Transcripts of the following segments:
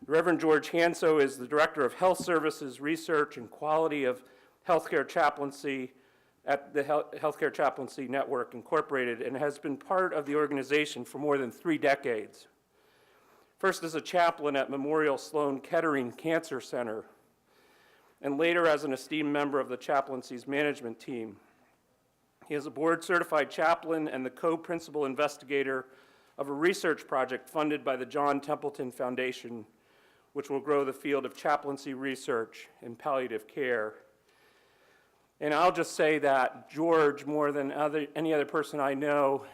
Reverend George Handzo is the Director of Health Services, Research, and Quality of Healthcare Chaplaincy at the Healthcare Chaplaincy Network, Incorporated, and has been part of the organization for more than 3 decades. First as a chaplain at Memorial Sloan Kettering Cancer Center, and later as an esteemed member of the chaplaincy's management team. He is a board-certified chaplain and the co-principal investigator of a research project funded by the John Templeton Foundation, which will grow the field of chaplaincy research in palliative care. And I'll just say that George, more than any other person I know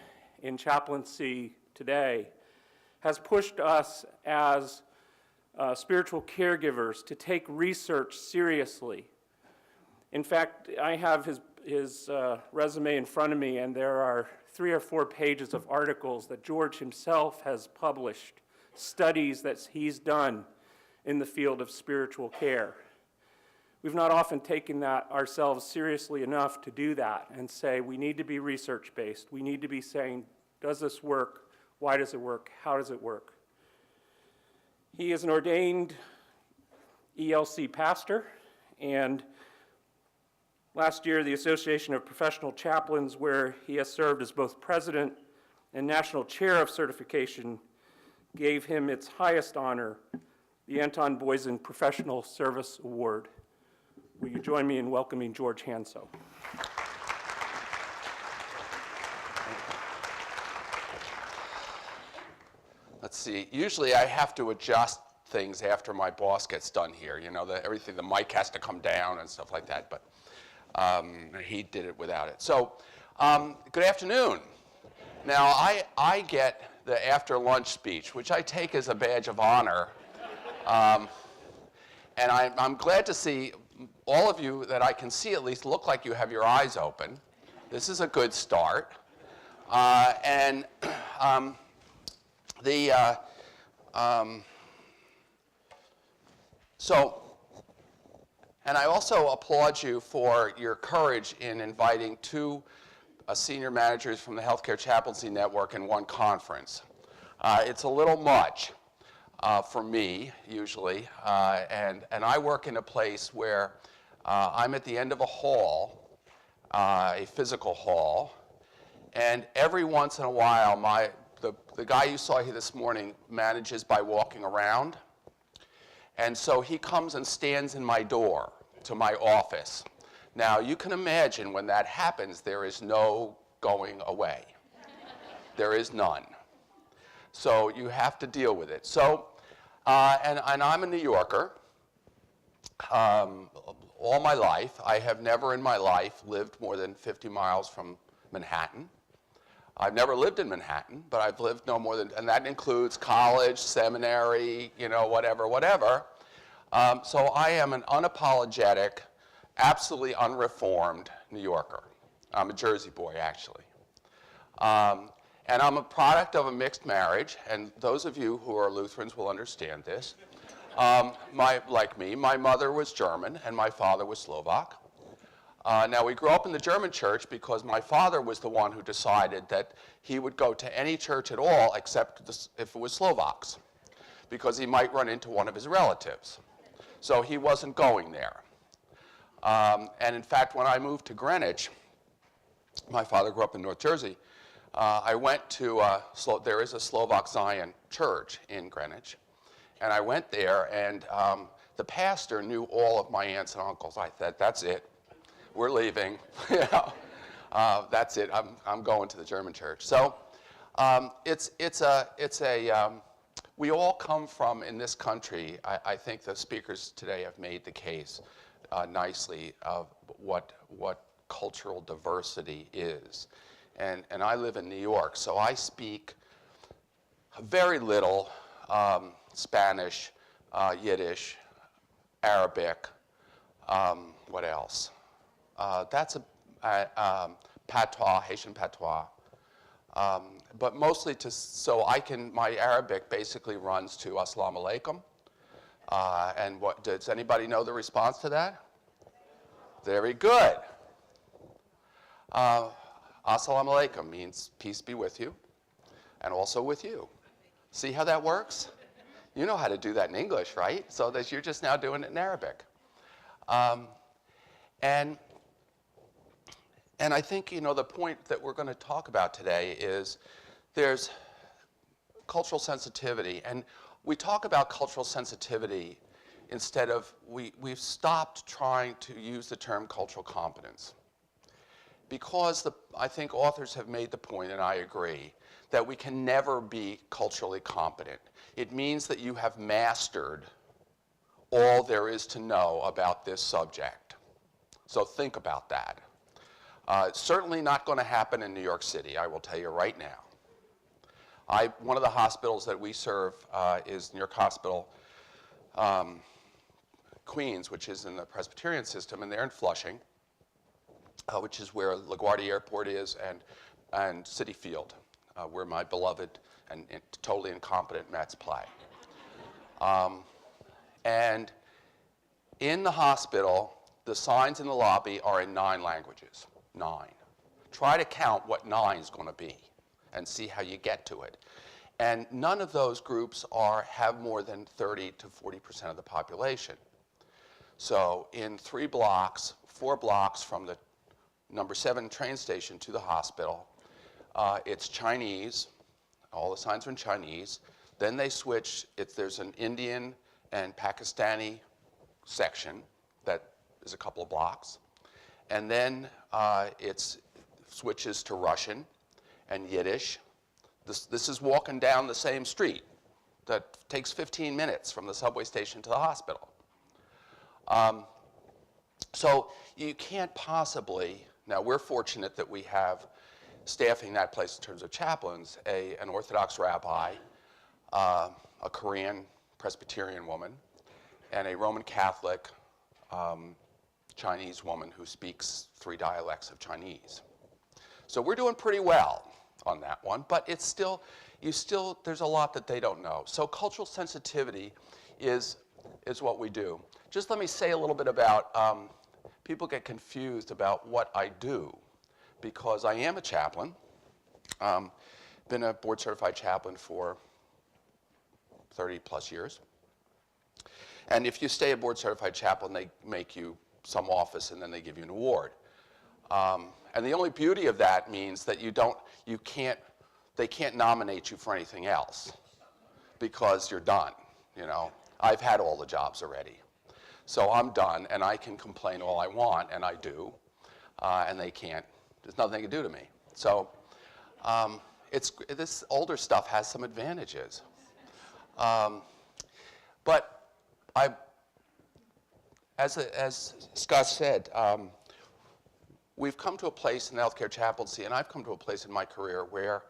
in chaplaincy today, has pushed us as spiritual caregivers to take research seriously. In fact, I have his resume in front of me, and there are 3 or 4 pages of articles that George himself has published, studies that he's done in the field of spiritual care. We've not often taken that ourselves seriously enough to do that and say we need to be research-based. We need to be saying, does this work? Why does it work? How does it work? He is an ordained ELC pastor, and last year the Association of Professional Chaplains, where he has served as both president and national chair of certification, gave him its highest honor, the Anton Boysen Professional Service Award. Will you join me in welcoming George Handzo? Let's see, usually I have to adjust things after my boss gets done here. You know, everything, the mic has to come down and stuff like that, but he did it without it. So, good afternoon. Now, I get the after lunch speech, which I take as a badge of honor. And I'm glad to see all of you that I can see at least look like you have your eyes open. This is a good start. And I also applaud you for your courage in inviting 2 senior managers from the Healthcare Chaplaincy Network in one conference. It's a little much for me, usually, and I work in a place where I'm at the end of a hall, a physical hall, and every once in a while, the guy you saw here this morning manages by walking around. And so he comes and stands in my door to my office. Now, you can imagine when that happens, there is no going away. There is none. So you have to deal with it. So, and I'm a New Yorker. All my life, I have never in my life lived more than 50 miles from Manhattan. I've never lived in Manhattan, but I've lived no more than, and that includes college, seminary, you know, whatever. So I am an unapologetic, absolutely unreformed New Yorker. I'm a Jersey boy, actually. And I'm a product of a mixed marriage, and those of you who are Lutherans will understand this. Like me, my mother was German, and my father was Slovak. Now, we grew up in the German church because my father was the one who decided that he would go to any church at all except if it was Slovaks, because he might run into one of his relatives. So he wasn't going there. And in fact, when I moved to Greenwich, my father grew up in North Jersey, I went to, there is a Slovak Zion church in Greenwich, and I went there, and the pastor knew all of my aunts and uncles. I said, that's it. We're leaving, you know, that's it. I'm going to the German church. So we all come from, in this country, I think the speakers today have made the case nicely of what cultural diversity is. And I live in New York, so I speak very little Spanish, Yiddish, Arabic, what else? That's patois, Haitian patois. But mostly my Arabic basically runs to Assalamu alaikum. And does anybody know the response to that? Very good. Assalamu alaikum means peace be with you, and also with you. See how that works? You know how to do that in English, right? So that you're just now doing it in Arabic. And I think, the point that we're going to talk about today is there's cultural sensitivity. And we talk about cultural sensitivity instead of, we've stopped trying to use the term cultural competence. Because I think authors have made the point, and I agree, that we can never be culturally competent. It means that you have mastered all there is to know about this subject. So think about that. It's certainly not going to happen in New York City, I will tell you right now. One of the hospitals that we serve is New York Hospital, Queens, which is in the Presbyterian system, and they're in Flushing, which is where LaGuardia Airport is, and Citi Field, where my beloved and totally incompetent Mets play. And in the hospital, the signs in the lobby are in 9 languages. 9. Try to count what 9 is going to be and see how you get to it. And none of those groups have more than 30 to 40% of the population. So in 4 blocks from the number 7 train station to the hospital, it's Chinese. All the signs are in Chinese. Then they switch. There's an Indian and Pakistani section that is a couple of blocks. And then it switches to Russian and Yiddish. This is walking down the same street that takes 15 minutes from the subway station to the hospital. So you can't possibly, now we're fortunate that we have staffing that place in terms of chaplains, an Orthodox rabbi, a Korean Presbyterian woman, and a Roman Catholic Chinese woman who speaks 3 dialects of Chinese. So we're doing pretty well on that one, but it's still, there's a lot that they don't know. So cultural sensitivity is what we do. Just let me say a little bit about, people get confused about what I do, because I am a chaplain. Been a board certified chaplain for 30 plus years. And if you stay a board certified chaplain, they make you some office and then they give you an award. And the only beauty of that means that they can't nominate you for anything else because you're done, I've had all the jobs already. So I'm done and I can complain all I want, and I do, and they can't, there's nothing they can do to me. So this older stuff has some advantages. But as Scott said, we've come to a place in healthcare chaplaincy, and I've come to a place in my career where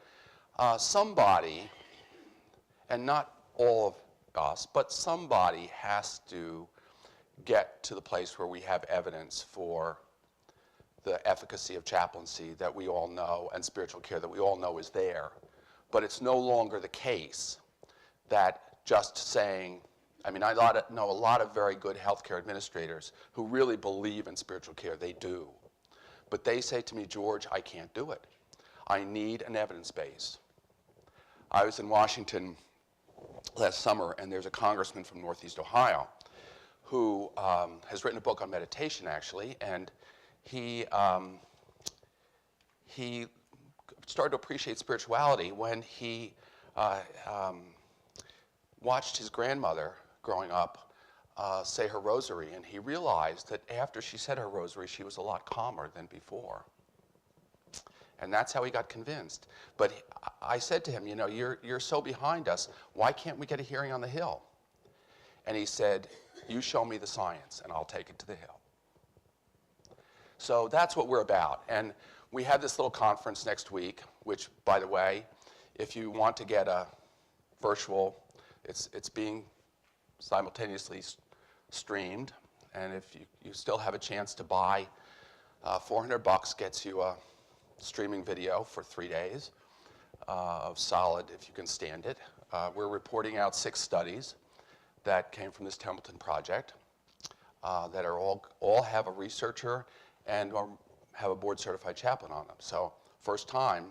somebody, and not all of us, but somebody has to get to the place where we have evidence for the efficacy of chaplaincy that we all know, and spiritual care that we all know is there. But it's no longer the case that just saying, I know a lot of very good healthcare administrators who really believe in spiritual care. They do. But they say to me, George, I can't do it. I need an evidence base. I was in Washington last summer, and there's a congressman from Northeast Ohio who has written a book on meditation, actually, and he started to appreciate spirituality when he watched his grandmother growing up say her rosary, and he realized that after she said her rosary, she was a lot calmer than before. And that's how he got convinced. But I said to him, you're so behind us, why can't we get a hearing on the Hill? And he said, you show me the science, and I'll take it to the Hill. So that's what we're about. And we have this little conference next week, which, by the way, if you want to get a virtual, it's being simultaneously streamed. And if you still have a chance to buy, $400 gets you a streaming video for 3 days of solid, if you can stand it. We're reporting out 6 studies that came from this Templeton project that are all have a researcher and have a board certified chaplain on them. So first time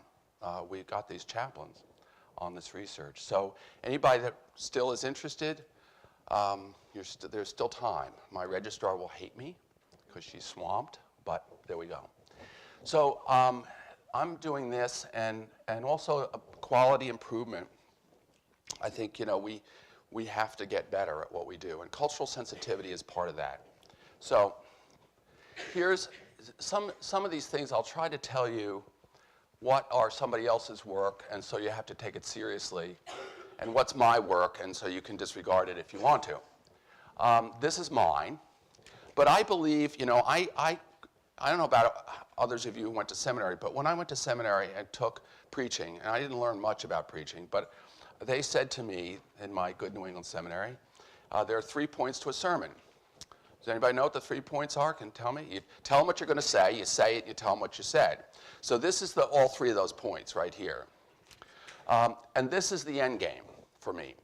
we got these chaplains on this research. So anybody that still is interested, there's still time. My registrar will hate me because she's swamped, but there we go. So I'm doing this, and also a quality improvement. I think, you know, we have to get better at what we do, and cultural sensitivity is part of that. So here's some of these things. I'll try to tell you what are somebody else's work, and so you have to take it seriously, and what's my work, and so you can disregard it if you want to. This is mine, but I believe, you know, I don't know about others of you who went to seminary, but when I went to seminary and took preaching, and I didn't learn much about preaching, but they said to me in my good New England seminary, there are 3 points to a sermon. Does anybody know what the 3 points are? Can you tell me? You tell them what you're going to say, you say it, you tell them what you said. So this is all 3 of those points right here. And this is the end game for me.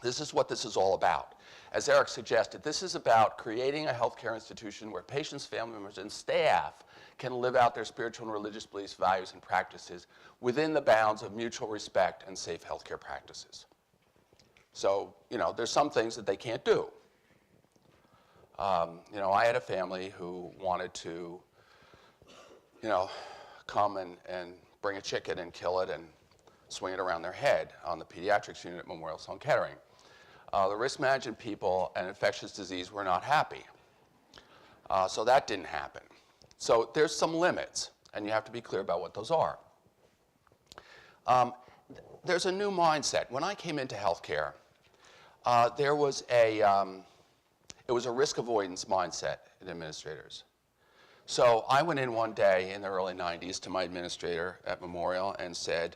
This is what this is all about. As Eric suggested, this is about creating a healthcare institution where patients, family members, and staff can live out their spiritual and religious beliefs, values, and practices within the bounds of mutual respect and safe healthcare practices. So, you know, there's some things that they can't do. You know, I had a family who wanted to, you know, come and bring a chicken and kill it and swing it around their head on the pediatrics unit at Memorial Sloan Kettering. The risk management people and infectious disease were not happy. So that didn't happen. So there's some limits, and you have to be clear about what those are. There's a new mindset. When I came into healthcare, there was it was a risk avoidance mindset in administrators. So I went in one day in the early 90s to my administrator at Memorial and said,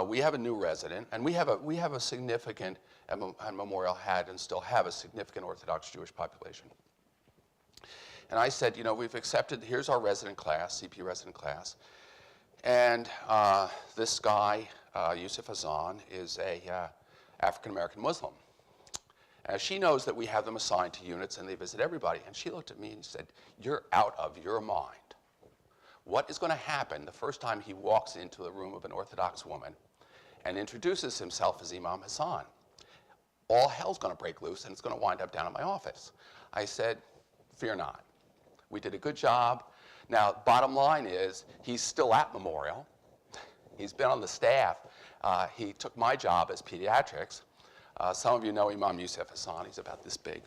we have a new resident, and we have a significant, and Memorial had and still have a significant Orthodox Jewish population. And I said, you know, we've accepted, here's our resident class, CP resident class, and this guy, Yusuf Hassan, is a African-American Muslim. She knows that we have them assigned to units and they visit everybody. And she looked at me and said, you're out of your mind. What is going to happen the first time he walks into the room of an Orthodox woman and introduces himself as Imam Hassan? All hell's going to break loose and it's going to wind up down at my office. I said, fear not. We did a good job. Now, bottom line is, he's still at Memorial. He's been on the staff. He took my job as pediatrics. Some of you know Imam Yusuf Hassan. He's about this big.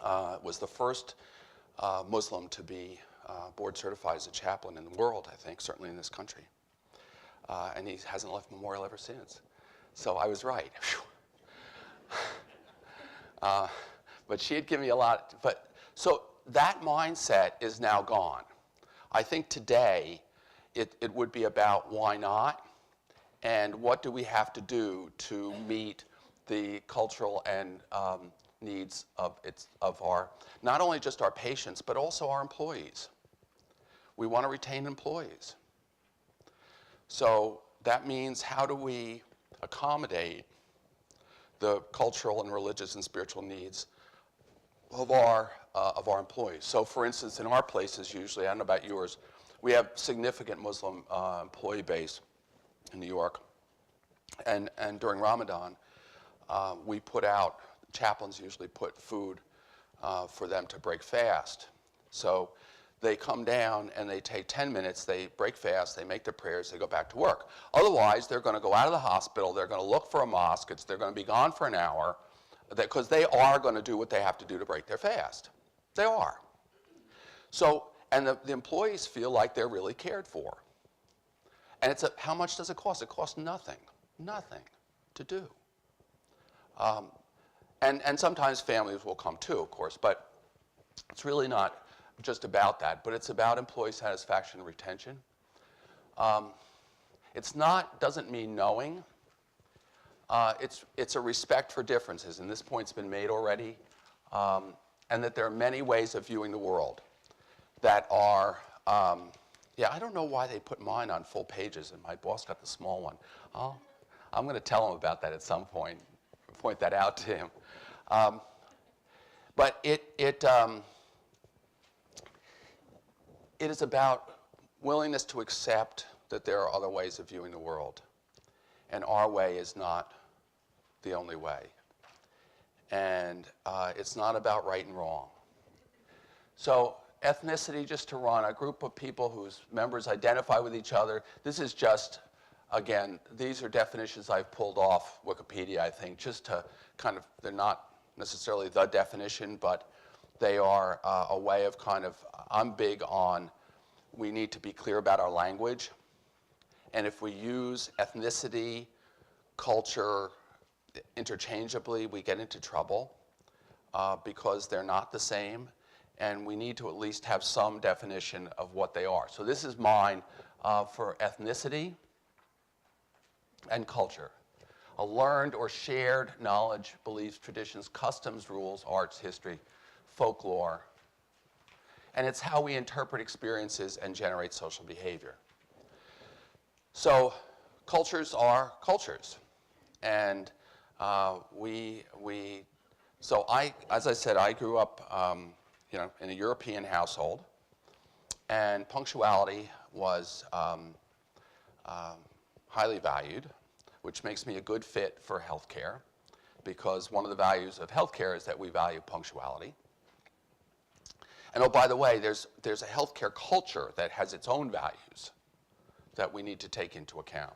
Was the first Muslim to be board certified as a chaplain in the world, I think, certainly in this country. And he hasn't left Memorial ever since. So I was right. But she had given me a lot. So that mindset is now gone. I think today it would be about why not, and what do we have to do to meet the cultural and needs of our, not only just our patients, but also our employees. We want to retain employees. So that means, how do we accommodate the cultural and religious and spiritual needs of our employees? So for instance, in our places usually, I don't know about yours, we have significant Muslim employee base in New York. And during Ramadan, we put out, chaplains usually put food for them to break fast. So they come down and they take 10 minutes, they break fast, they make their prayers, they go back to work. Otherwise, they're going to go out of the hospital, they're going to look for a mosque, they're going to be gone for an hour, because they are going to do what they have to do to break their fast. They are. So, and the employees feel like they're really cared for. And how much does it cost? It costs nothing to do. And sometimes families will come too, of course, but it's really not just about that, but it's about employee satisfaction and retention. Doesn't mean knowing. It's a respect for differences, and this point's been made already, and that there are many ways of viewing the world that are, I don't know why they put mine on full pages, and my boss got the small one. I'm going to tell him about that at some point, point that out to him. But it is about willingness to accept that there are other ways of viewing the world. and our way is not the only way. And it's not about right and wrong. So ethnicity, just to run, a group of people whose members identify with each other. This is just, again, these are definitions I've pulled off Wikipedia, I think, just to kind of, they're not necessarily the definition, but they are a way of kind of, I'm big on, we need to be clear about our language. And if we use ethnicity, culture interchangeably, we get into trouble because they're not the same. And we need to at least have some definition of what they are. So this is mine for ethnicity and culture. A learned or shared knowledge, beliefs, traditions, customs, rules, arts, history, folklore. And it's how we interpret experiences and generate social behavior. So cultures are cultures. And so as I said, I grew up in a European household, and punctuality was highly valued, which makes me a good fit for healthcare, because one of the values of healthcare is that we value punctuality. And oh, by the way, there's a healthcare culture that has its own values that we need to take into account.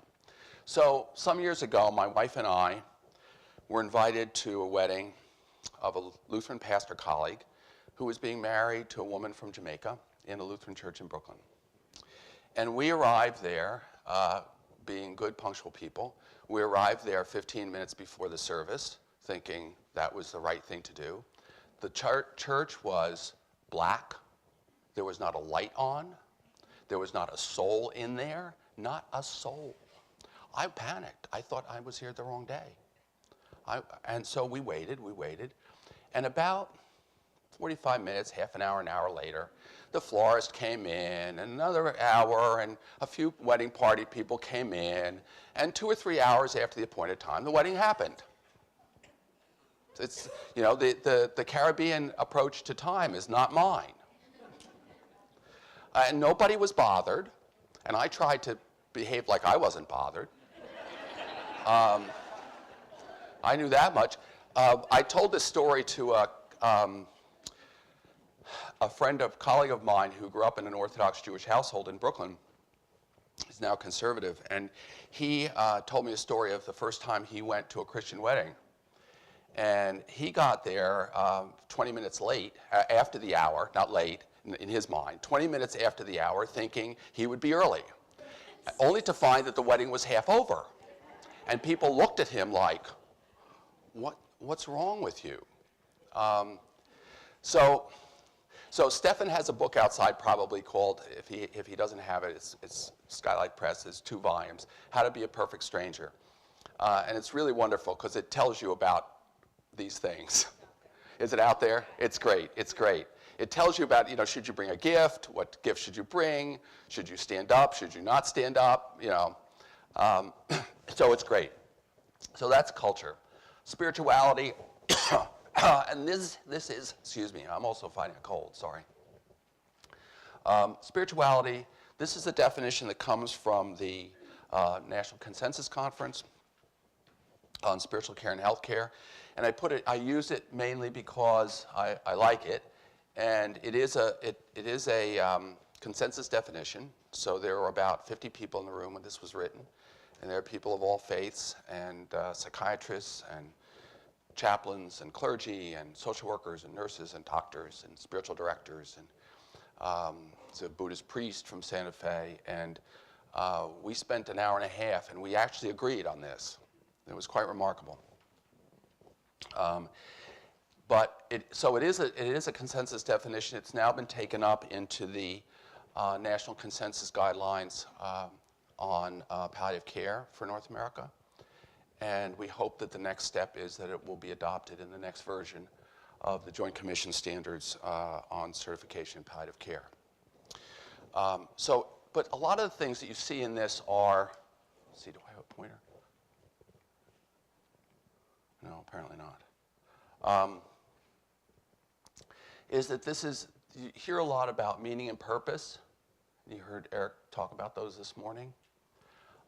So some years ago, my wife and I were invited to a wedding of a Lutheran pastor colleague who was being married to a woman from Jamaica in a Lutheran church in Brooklyn. And we arrived there, being good, punctual people. We arrived there 15 minutes before the service, thinking that was the right thing to do. The church was black. There was not a light on. There was not a soul in there. Not a soul. I panicked. I thought I was here the wrong day. And so we waited. And about 45 minutes, half an hour later, the florist came in, and another hour, and a few wedding party people came in, and 2 or 3 hours after the appointed time, the wedding happened. It's, the Caribbean approach to time is not mine. And nobody was bothered, and I tried to behave like I wasn't bothered. I knew that much. I told this story to a colleague of mine who grew up in an Orthodox Jewish household in Brooklyn. He's now conservative, and he told me a story of the first time he went to a Christian wedding. And he got there 20 minutes late, after the hour, not late in his mind, 20 minutes after the hour, thinking he would be early, only to find that the wedding was half over. And people looked at him like, what's wrong with you? So Stefan has a book outside probably called, if he doesn't have it, it's Skylight Press, it's 2 volumes, How to Be a Perfect Stranger. And it's really wonderful because it tells you about these things. Is it out there? It's great. It tells you about, should you bring a gift? What gift should you bring? Should you stand up? Should you not stand up? So it's great. So that's culture. Spirituality, and this is, excuse me, I'm also fighting a cold, sorry. Spirituality, this is a definition that comes from the National Consensus Conference on Spiritual Care and Healthcare. And I use it mainly because I like it. And it is a consensus definition. So there were about 50 people in the room when this was written. And there are people of all faiths, and psychiatrists, and chaplains, and clergy, and social workers, and nurses, and doctors, and spiritual directors, and it's a Buddhist priest from Santa Fe. And we spent an hour and a half, and we actually agreed on this. It was quite remarkable. So it is a consensus definition. It's now been taken up into the National Consensus Guidelines on palliative care for North America. And we hope that the next step is that it will be adopted in the next version of the Joint Commission standards on certification in palliative care. But a lot of the things that you see in this are, let's see, do I have a pointer? No, apparently not. Is that you hear a lot about meaning and purpose. You heard Eric talk about those this morning.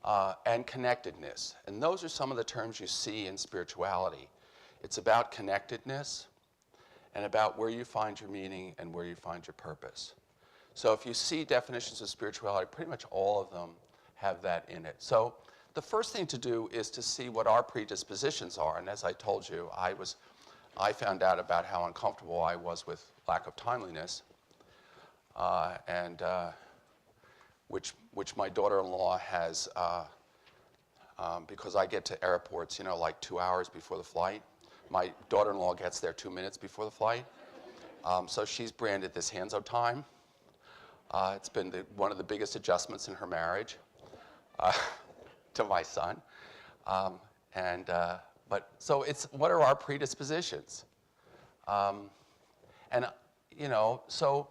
and connectedness. And those are some of the terms you see in spirituality. It's about connectedness and about where you find your meaning and where you find your purpose. So if you see definitions of spirituality, pretty much all of them have that in it. So the first thing to do is to see what our predispositions are. And as I told you, I found out about how uncomfortable I was with lack of timeliness, which my daughter-in-law has, because I get to airports, like 2 hours before the flight. My daughter-in-law gets there 2 minutes before the flight. So she's branded this Handzo time. It's been one of the biggest adjustments in her marriage to my son. So it's, what are our predispositions? So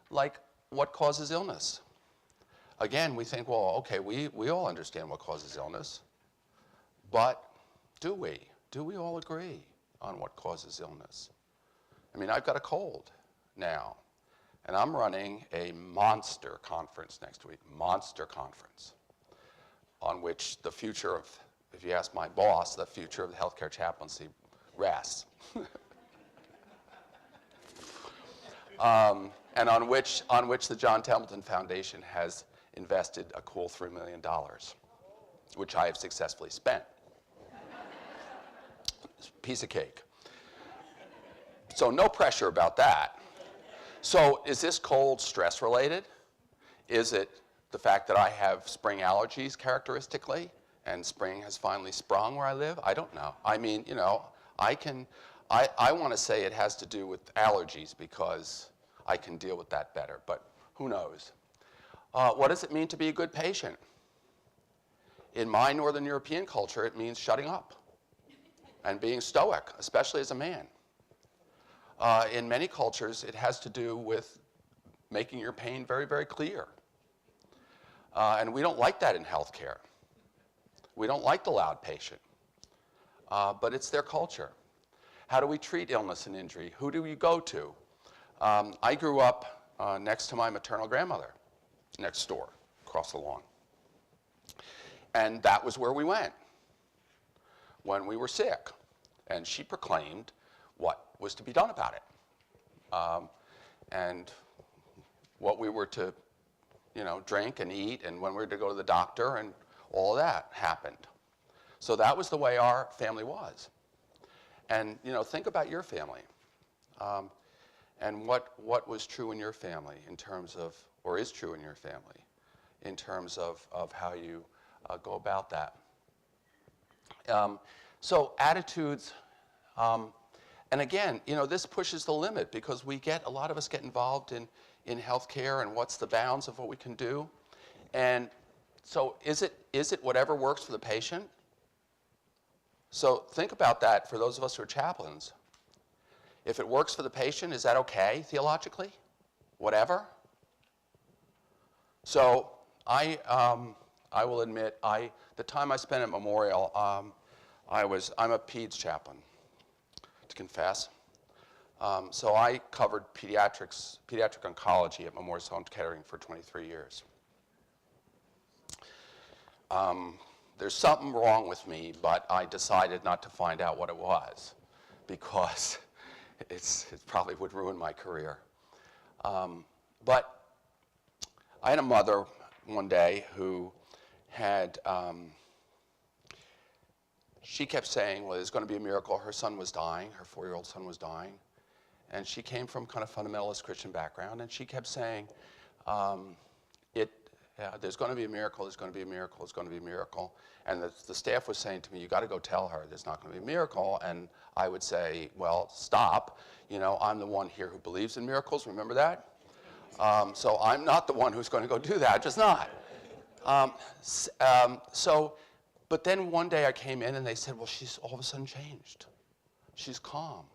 like, what causes illness? Again, we think, well, okay, we all understand what causes illness, but do we? Do we all agree on what causes illness? I mean, I've got a cold now, and I'm running a monster conference next week, monster conference, on which the future of, if you ask my boss, the future of the healthcare chaplaincy rests. And on which the John Templeton Foundation has invested a cool $3 million, which I have successfully spent. Piece of cake. So no pressure about that. So is this cold stress related? Is it the fact that I have spring allergies characteristically, and spring has finally sprung where I live? I don't know. I mean, I want to say it has to do with allergies because I can deal with that better, but who knows? What does it mean to be a good patient? In my Northern European culture, it means shutting up and being stoic, especially as a man. In many cultures, it has to do with making your pain very, very clear. And we don't like that in healthcare. We don't like the loud patient, but it's their culture. How do we treat illness and injury? Who do we go to? I grew up next to my maternal grandmother, next door, across the lawn. And that was where we went when we were sick. And she proclaimed what was to be done about it. And what we were to, drink and eat, and when we were to go to the doctor, and all of that happened. So that was the way our family was. And, think about your family. And what was true in your family in terms of, or is true in your family, in terms of how you go about that. So attitudes, and again, this pushes the limit because a lot of us get involved in healthcare and what's the bounds of what we can do. And so is it whatever works for the patient? So think about that for those of us who are chaplains. If it works for the patient, is that okay theologically? Whatever? So I will admit, the time I spent at Memorial, I'm a peds chaplain, to confess. So I covered pediatric oncology at Memorial Sloan Kettering for 23 years. There's something wrong with me, but I decided not to find out what it was because it probably would ruin my career. But I had a mother one day who had, she kept saying, well, there's going to be a miracle. Her son was dying. Her 4-year-old son was dying. And she came from kind of fundamentalist Christian background, and she kept saying, there's going to be a miracle, there's going to be a miracle, there's going to be a miracle. And the staff was saying to me, you got to go tell her there's not going to be a miracle. And I would say, well, stop. I'm the one here who believes in miracles, remember that? So I'm not the one who's going to go do that, just not. But then one day I came in and they said, well, she's all of a sudden changed. She's calm.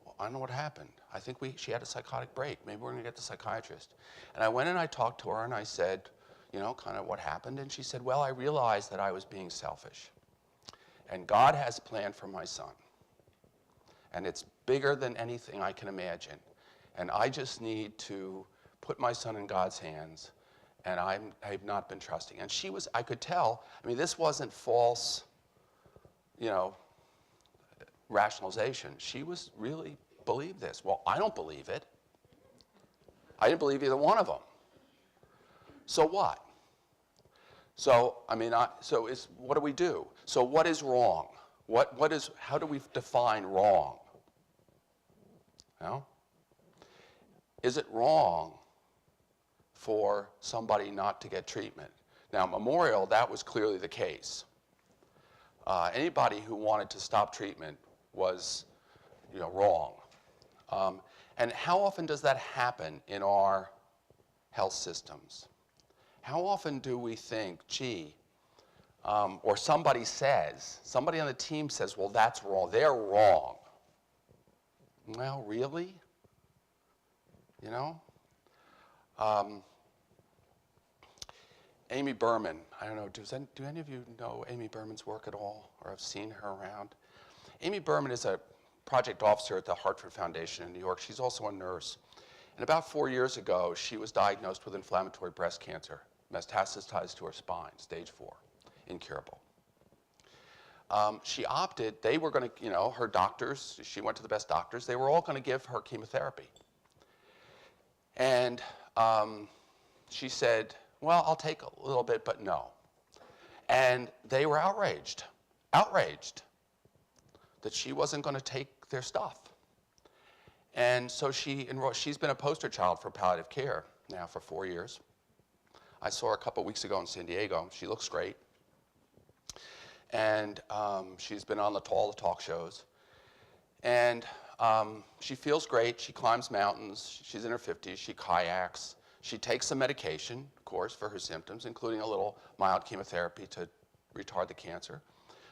Well, I don't know what happened. I think she had a psychotic break. Maybe we're going to get the psychiatrist. And I went and I talked to her and I said, kind of what happened? And she said, well, I realized that I was being selfish. And God has a plan for my son. And it's bigger than anything I can imagine. And I just need to put my son in God's hands and I've not been trusting. And she was, I could tell, I mean, this wasn't false, rationalization. She was really believed this. Well, I don't believe it. I didn't believe either one of them. So what? So, what do we do? So what is wrong? How do we define wrong? Is it wrong for somebody not to get treatment? Now, Memorial, that was clearly the case. Anybody who wanted to stop treatment was, wrong. And how often does that happen in our health systems? How often do we think, gee, or somebody on the team says, well, that's wrong, they're wrong. Well, really? Amy Berman, I don't know, do any of you know Amy Berman's work at all, or have seen her around? Amy Berman is a project officer at the Hartford Foundation in New York. She's also a nurse. And about 4 years ago, she was diagnosed with inflammatory breast cancer, metastasized to her spine, stage 4, incurable. She opted, they were going to, her doctors, she went to the best doctors, they were all going to give her chemotherapy. And she said, well, I'll take a little bit, but no. And they were outraged that she wasn't going to take their stuff. And so she's been a poster child for palliative care now for 4 years. I saw her a couple weeks ago in San Diego. She looks great. And she's been on all the talk shows. And she feels great. She climbs mountains. She's in her 50s. She kayaks. She takes some medication, of course, for her symptoms, including a little mild chemotherapy to retard the cancer.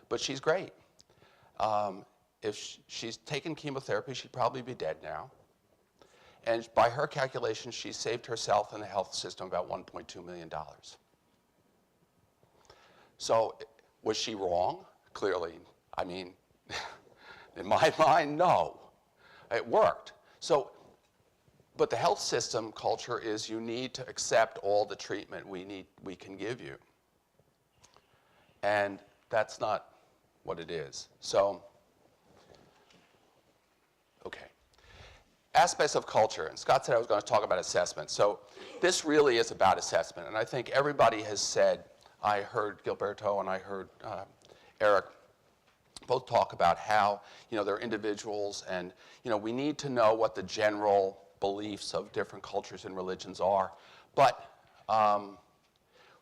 But she's great. If she's taken chemotherapy, she'd probably be dead now. And by her calculations, she saved herself and the health system about $1.2 million. So was she wrong? Clearly. I mean, in my mind, no. It worked. But the health system culture is you need to accept all the treatment we can give you. And that's not what it is. So, okay. Aspects of culture. And Scott said I was going to talk about assessment. So this really is about assessment. And I think everybody has said, I heard Gilberto and I heard Eric both talk about how, they're individuals and, we need to know what the general beliefs of different cultures and religions are. But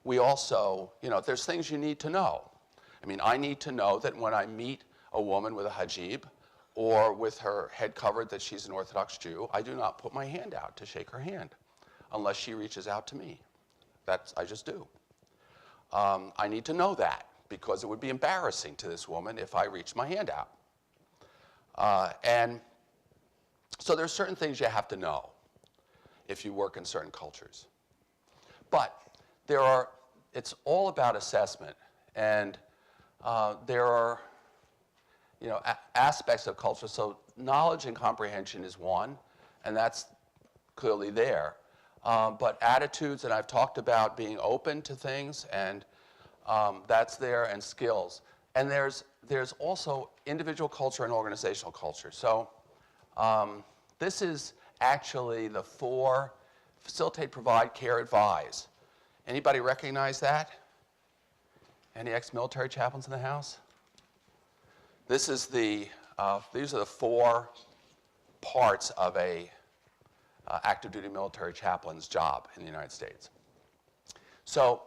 we also, there's things you need to know. I mean, I need to know that when I meet a woman with a hijab or with her head covered that she's an Orthodox Jew, I do not put my hand out to shake her hand unless she reaches out to me. I just do. I need to know that because it would be embarrassing to this woman if I reached my hand out. And so there's certain things you have to know if you work in certain cultures. But it's all about assessment. And there are, aspects of culture. So knowledge and comprehension is one, and that's clearly there. But attitudes, and I've talked about being open to things, and that's there, and skills. And there's also individual culture and organizational culture. So this is actually the 4: facilitate, provide, care, advise. Anybody recognize that? Any ex-military chaplains in the house? This is these are the 4 parts of a active duty military chaplain's job in the United States. So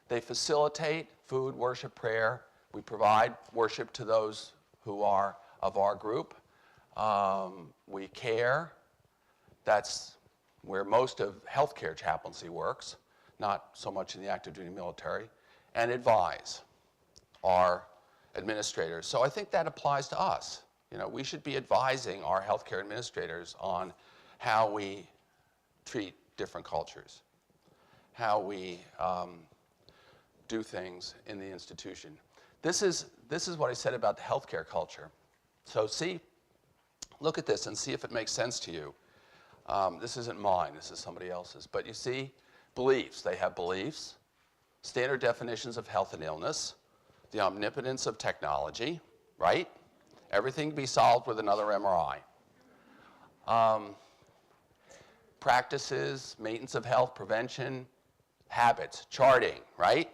they facilitate food, worship, prayer. We provide worship to those who are of our group. We care. That's where most of healthcare chaplaincy works, not so much in the active duty military. And advise our administrators. So I think that applies to us. We should be advising our healthcare administrators on how we treat different cultures, how we do things in the institution. This is what I said about the healthcare culture. So look at this and see if it makes sense to you. This isn't mine, this is somebody else's. But you see, Beliefs. They have beliefs, standard definitions of health and illness, the omnipotence of technology, right? Everything can be solved with another MRI. Practices, maintenance of health, prevention, habits, charting, right?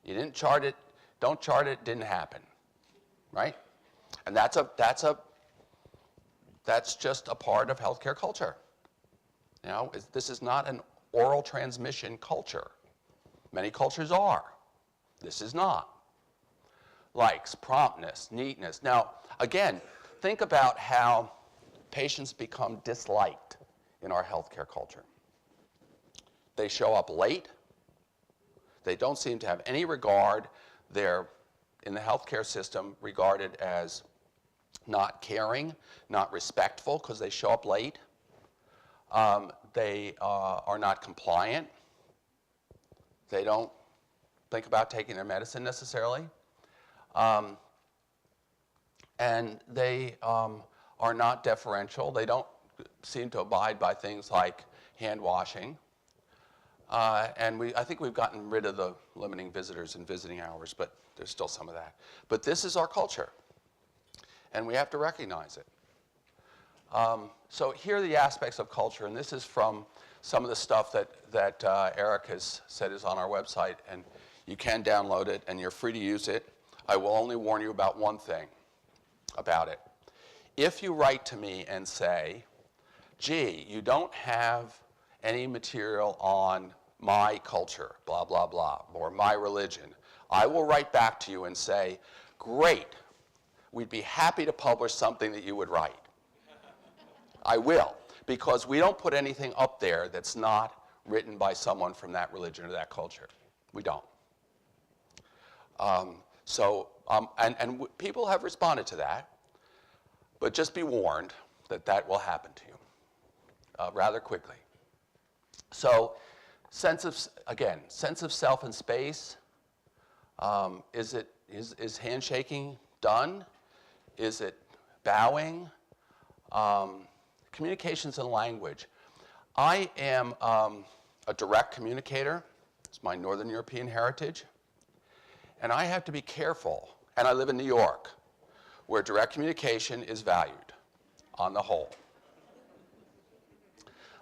You didn't chart it, don't chart it, didn't happen, right? And that's just a part of healthcare culture. You know, this is not an oral transmission culture. Many cultures are. This is not. Likes, promptness, neatness. Now, again, think about how patients become disliked in our healthcare culture. They show up late. They don't seem to have any regard. They're, in the healthcare system, regarded as not caring, not respectful because they show up late. They are not compliant. They don't think about taking their medicine necessarily. And they are not deferential. They don't seem to abide by things like hand washing. And I think we've gotten rid of the limiting visitors and visiting hours, but there's still some of that. But this is our culture, and we have to recognize it. So here are the aspects of culture, and this is from some of the stuff that Eric has said is on our website, and you can download it, and you're free to use it. I will only warn you about one thing about it. If you write to me and say, gee, you don't have any material on my culture, blah, blah, blah, or my religion, I will write back to you and say, great, we'd be happy to publish something that you would write. I will, because we don't put anything up there that's not written by someone from that religion or that culture. We don't. People have responded to that, but just be warned that that will happen to you rather quickly. So, sense of self and space. Is handshaking done? Is it bowing? Communications and language. I am a direct communicator. It's my Northern European heritage. And I have to be careful. And I live in New York, where direct communication is valued on the whole.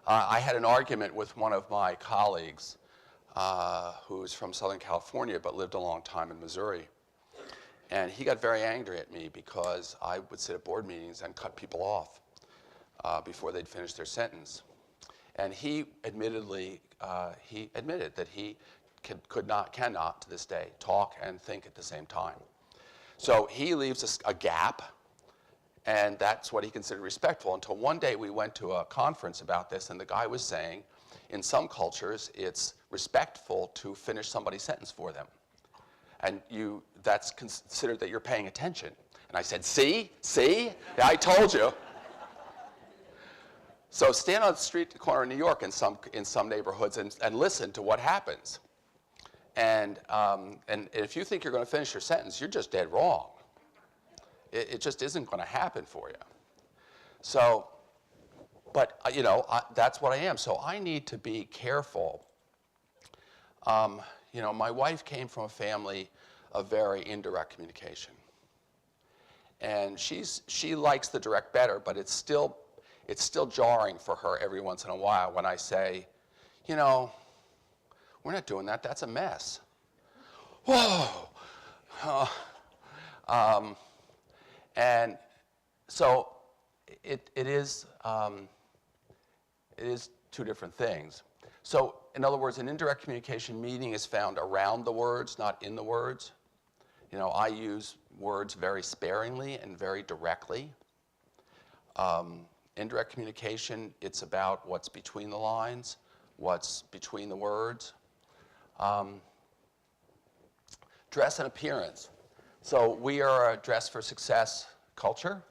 I had an argument with one of my colleagues who's from Southern California but lived a long time in Missouri. And he got very angry at me because I would sit at board meetings and cut people off before they'd finish their sentence. And he admitted that he cannot to this day talk and think at the same time. So he leaves a gap, and that's what he considered respectful, until one day we went to a conference about this, and the guy was saying, in some cultures, it's respectful to finish somebody's sentence for them. And that's considered that you're paying attention. And I said, see? I told you. So stand on the street corner in New York in some neighborhoods and listen to what happens. And if you think you're going to finish your sentence, you're just dead wrong. It just isn't going to happen for you. So, but that's what I am. So I need to be careful. My wife came from a family of very indirect communication, and she likes the direct better, but it's still jarring for her every once in a while when I say, we're not doing that. That's a mess. Whoa. And so it is two different things. So in other words, an indirect communication meaning is found around the words, not in the words. I use words very sparingly and very directly. Indirect communication, it's about what's between the lines, what's between the words. Dress and appearance. So we are a dress for success culture.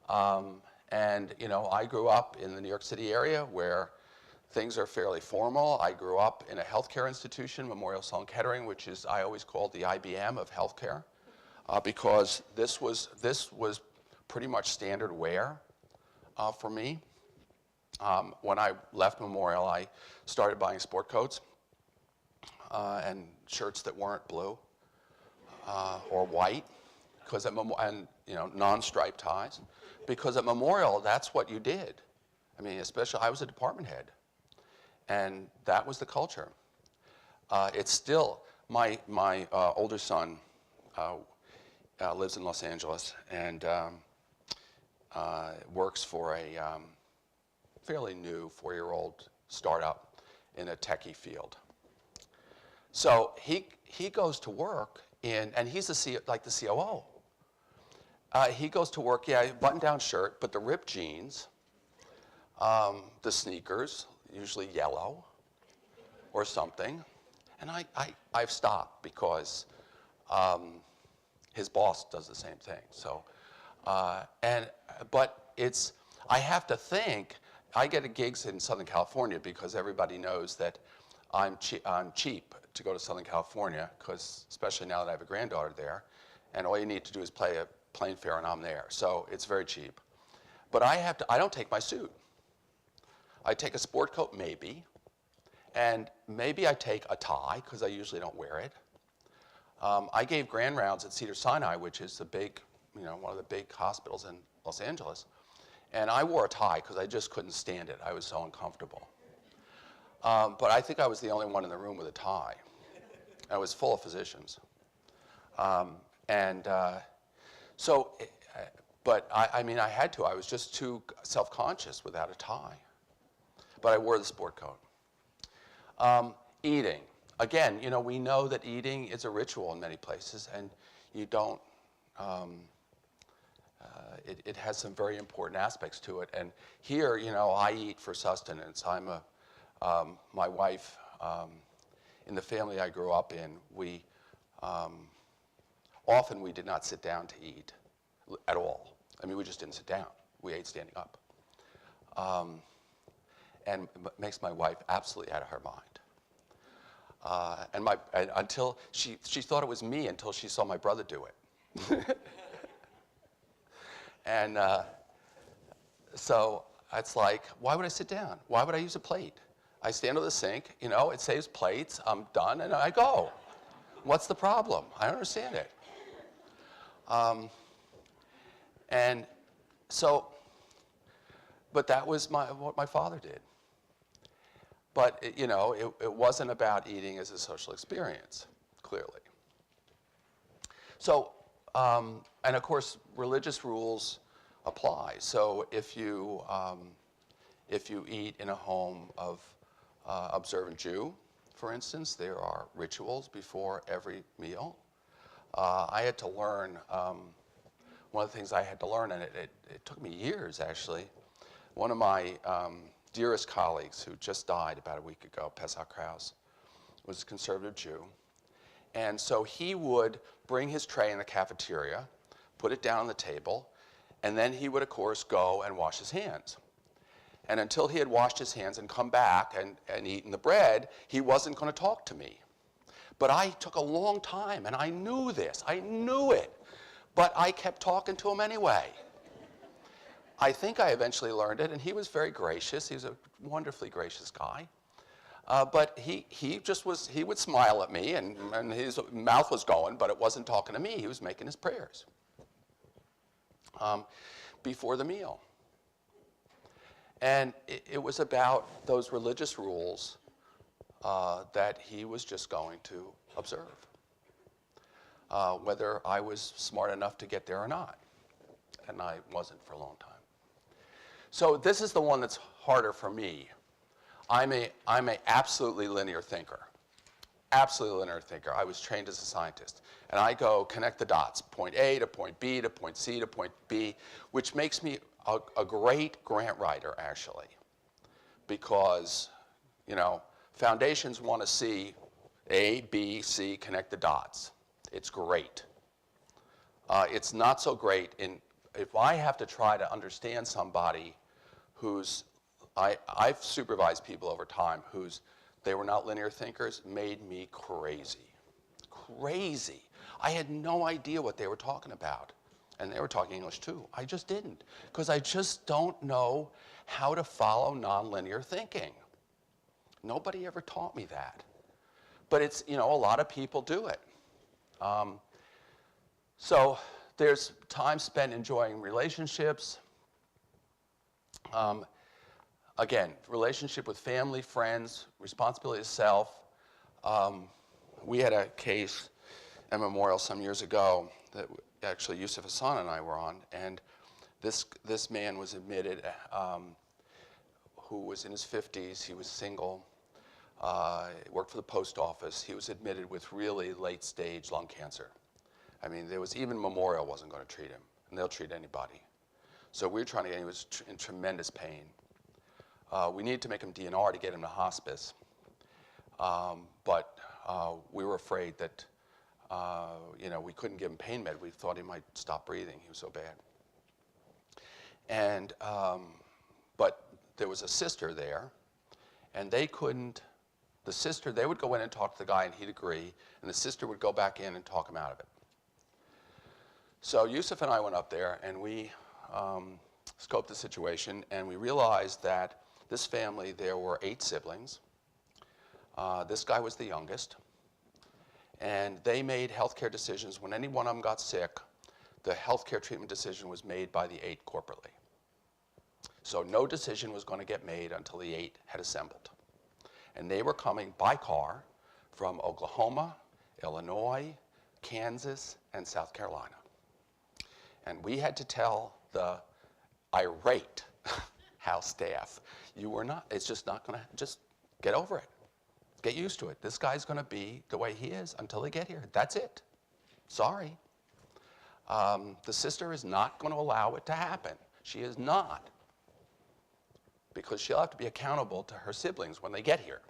I grew up in the New York City area where things are fairly formal. I grew up in a healthcare institution, Memorial Sloan Kettering, which is I always called the IBM of healthcare, because this was pretty much standard wear for me. When I left Memorial, I started buying sport coats and shirts that weren't blue or white, because and non-striped ties, because at Memorial that's what you did. I mean, especially I was a department head, and that was the culture. It's still my older son lives in Los Angeles and works for a fairly new 4-year-old startup in a techie field. So he goes to work and he's like the COO. He goes to work, button-down shirt, but the ripped jeans, the sneakers, usually yellow or something. And I've stopped because his boss does the same thing. So, but I have to think. I get gigs in Southern California because everybody knows that I'm cheap to go to Southern California, because especially now that I have a granddaughter there, and all you need to do is pay a plane fare and I'm there. So it's very cheap. But I don't take my suit. I take a sport coat maybe, and maybe I take a tie because I usually don't wear it. I gave grand rounds at Cedars-Sinai, which is the big, one of the big hospitals in Los Angeles. And I wore a tie because I just couldn't stand it. I was so uncomfortable. But I think I was the only one in the room with a tie. I was full of physicians. But I mean, I had to. I was just too self-conscious without a tie. But I wore the sport coat. Eating. Again, we know that eating is a ritual in many places, and you don't, it has some very important aspects to it. And here, I eat for sustenance. My wife, in the family I grew up in, often we did not sit down to eat at all. I mean, we just didn't sit down. We ate standing up. And it makes my wife absolutely out of her mind. Until she thought it was me until she saw my brother do it. And so it's like, why would I sit down? Why would I use a plate? I stand over the sink, it saves plates, I'm done, and I go. What's the problem? I don't understand it. And so, but that was what my father did. But it wasn't about eating as a social experience, clearly. So, and of course, religious rules apply. So if you eat in a home of observant Jew, for instance, there are rituals before every meal. I had to learn, one of the things I had to learn, and it took me years actually, one of my dearest colleagues who just died about a week ago, Pesach Krause, was a conservative Jew. And so he would bring his tray in the cafeteria, put it down on the table, and then he would, of course, go and wash his hands. And until he had washed his hands and come back and eaten the bread, he wasn't going to talk to me. But I took a long time, and I knew this. I knew it. But I kept talking to him anyway. I think I eventually learned it, and he was very gracious. He was a wonderfully gracious guy. But he would smile at me, and his mouth was going, but it wasn't talking to me. He was making his prayers before the meal. And it was about those religious rules that he was just going to observe, whether I was smart enough to get there or not. And I wasn't for a long time. So this is the one that's harder for me. I'm a absolutely linear thinker. Absolutely linear thinker. I was trained as a scientist. And I go connect the dots, point A to point B to point C to point B, which makes me a great grant writer, actually. Because, foundations want to see A, B, C, connect the dots. It's great. It's not so great if I have to try to understand somebody I've supervised people over time they were not linear thinkers, made me crazy. Crazy. I had no idea what they were talking about. And they were talking English too. I just didn't, because I just don't know how to follow nonlinear thinking. Nobody ever taught me that. But it's, a lot of people do it. So there's time spent enjoying relationships. Again, relationship with family, friends, responsibility to self. We had a case at Memorial some years ago that actually Yusuf Hassan and I were on, and this man was admitted who was in his 50s. He was single, worked for the post office. He was admitted with really late-stage lung cancer. I mean, even Memorial wasn't going to treat him, and they'll treat anybody. So we were trying to get him. He was in tremendous pain. We needed to make him DNR to get him to hospice, but we were afraid that we couldn't give him pain med. We thought he might stop breathing. He was so bad. And but there was a sister there, and they couldn't. The sister, they would go in and talk to the guy, and he'd agree, and the sister would go back in and talk him out of it. So Yusuf and I went up there, and we scoped the situation, and we realized that this family, there were 8 siblings. This guy was the youngest. And they made healthcare decisions. When any one of them got sick, the healthcare treatment decision was made by the 8 corporately. So no decision was going to get made until the 8 had assembled. And they were coming by car from Oklahoma, Illinois, Kansas, and South Carolina. And we had to tell the irate house staff, it's just not going to, just get over it. Get used to it. This guy's going to be the way he is until they get here. That's it. Sorry. The sister is not going to allow it to happen. She is not. Because she'll have to be accountable to her siblings when they get here.